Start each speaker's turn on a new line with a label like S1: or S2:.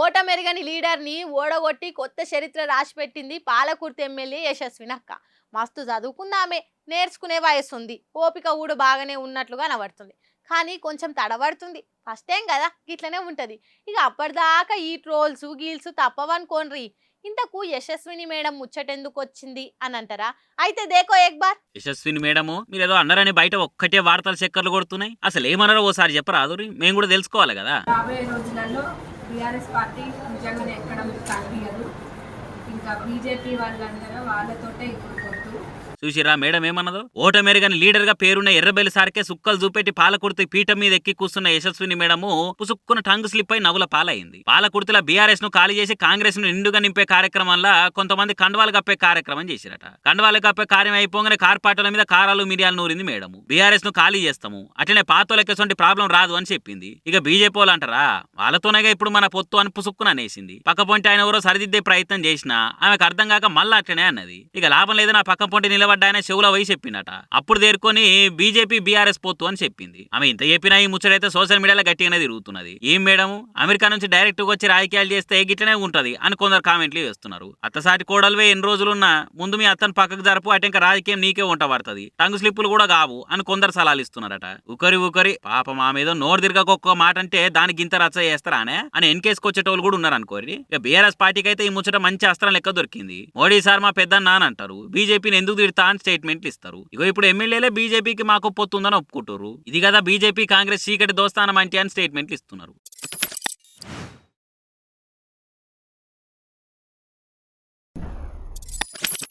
S1: ఓటమెరగని లీడర్ని ఓడగొట్టి కొత్త చరిత్ర రాసిపెట్టింది పాలకుర్తి ఎమ్మెల్యే యశస్వినక్క. మస్తు చదువుకుందామే, నేర్చుకునే వయసు ఉంది, ఓపిక కూడా బాగానే ఉన్నట్లుగా కనబడుతుంది. కానీ కొంచెం తడబడుతుంది. ఫస్ట్ టైం కదా, ఇట్లనే ఉంటుంది. ఇక అప్పటిదాకా ఈ ట్రోల్స్ గీల్స్ తప్పవనుకోన్రి. ఇంతకు యశస్విని మేడం ముచ్చటెందుకు వచ్చింది అని అంటారా? అయితే దేకో ఎక్బార్.
S2: యశస్విని మేడము మీరేదో అన్నారని బయట ఒక్కటే వార్తలు చక్కర్లు కొడుతున్నాయి. అసలు ఏమన్నారో ఓసారి చెప్పరాదురి, మేము కూడా తెలుసుకోవాలి కదా.
S3: రాబోయే రోజులలో బీఆర్ఎస్ పార్టీ నిజంగానే ఎక్కడ కనిపించదు. ఇంకా బీజేపీ వాళ్ళందరూ వాళ్ళతోటే ఇప్పుడు పొత్తు.
S2: చూసిరా మేడం ఏమన్నదో? ఓటమెరగని లీడర్ గా పేరున్న ఎర్రబెల్లి సార్కే సుక్కలు చూపెట్టి పాలకుర్తి పీఠం మీద ఎక్కి కూస్తున్న యశస్విని మేడము పుసుక్కున టంగ్ స్లిప్ అయి నవ్వుల పాలైంది. పాలకుర్తిలో బీఆర్ఎస్ ను ఖాళీ చేసి కాంగ్రెస్ ను నిండుగా నింపే కార్యక్రమంలో కొంతమంది కండవాలు కప్పే కార్యక్రమం చేసిరట. కండవాలు కప్పే కార్యం అయిపోగానే కార్పాటల మీద కారాలు మిరియాలు నూరింది మేడము. బీఆర్ఎస్ ను ఖాళీ చేస్తాము, అట్లనే పాతోలెక్కసొంటి ప్రాబ్లం రాదు అని చెప్పింది. ఇక బీజేపీ వాళ్ళు అంటారా, వాళ్ళతోనేగా ఇప్పుడు మన పొత్తు అని పుసుక్కున అనేసింది. పక్క పొంటి ఆయన ఎవరో సరిదిద్దే ప్రయత్నం చేసినా ఆమెకు అర్థం కాక మళ్ళా అట్లనే అన్నది. ఇక లాభం లేదు, నా పక్క పొంటి నిలబడ్డాయన చెవుల వై చెప్పిందట. అప్పుడు దేరుకొని బీజేపీ బీఆర్ఎస్ పొత్తు అని చెప్పింది. ఆమె ఇంత చెప్పినా ఈ ముచ్చటైతే సోషల్ మీడియాలో గట్టిగానే తిరుగుతున్నది. ఏం మేడం, అమెరికా నుంచి డైరెక్ట్ గా వచ్చి రాజకీయాలు చేస్తే గిట్లనే ఉంటది అని కొందరు కామెంట్లు వేస్తున్నారు. అత్తసాటి కోడలువే ఎన్ని రోజులున్నా ముందు మీ అత్తను పక్కకు జరుపు, అటు ఇంకా రాజకీయం నీకే ఉంట పడుతుంది, టంగు స్లిప్పులు కూడా కావు అని కొందరు సలాలు ఇస్తున్నారట. ఒకరి పాపం మా మీద నోరు తిరగకొక్క మాట అంటే దానికి ఇంత రచ్చ చేస్తారానే అని ఎన్కేసుకొచ్చేటోళ్ళు కూడా ఉన్నారు అనుకోరి. ఇక బీఆర్ఎస్ పార్టీకి అయితే ఈ ముచ్చట మంచి అస్త్రం లెక్క దొరికింది. మోడీ సార్ మా పెద్దన్న అని అంటారు, బీజేపీని ఎందుకు తిడతా అని స్టేట్మెంట్లు ఇస్తారు. ఇగో ఇప్పుడు ఎమ్మెల్యేలే బీజేపీకి మాకు పొత్తుందని ఒప్పుకుంటారు. ఇది కదా బీజేపీ కాంగ్రెస్ చీకటి దోస్తానం అంటే అని స్టేట్మెంట్లు ఇస్తున్నారు.